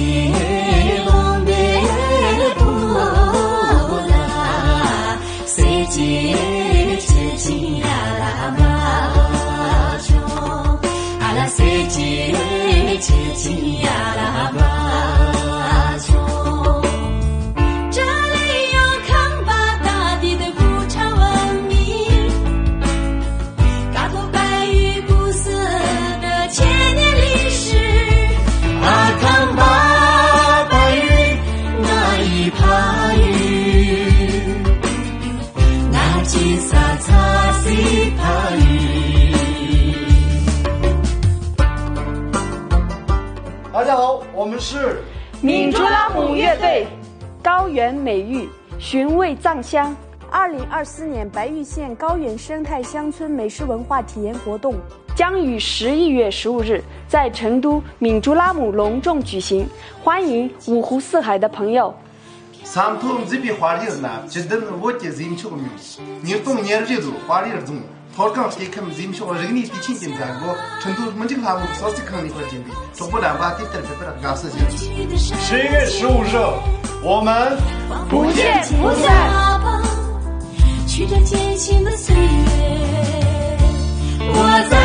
季龙别不啦，谁季切金呀啦巴中，阿拉谁季切金呀啦巴中。这里有康巴大地的古朝文明，嘎头白玉古色的千年历史。啊，康巴白玉那一帕玉，那金沙擦西帕玉。大家好，我们是闽珠拉姆乐队，高原美玉，寻味藏香。2024年白玉县高原生态乡村美食文化体验活动将于11月15日在成都闽珠拉姆隆重举行，欢迎五湖四海的朋友。三头这边花里呢，只等我这人球名，你懂年日子花里中。好刚给看人说人你的亲近在过，成都门这个项目稍微看你块金币，中国两把给等着不了干事情。11月15日，我们不见不散。去这艰辛的岁月，我在。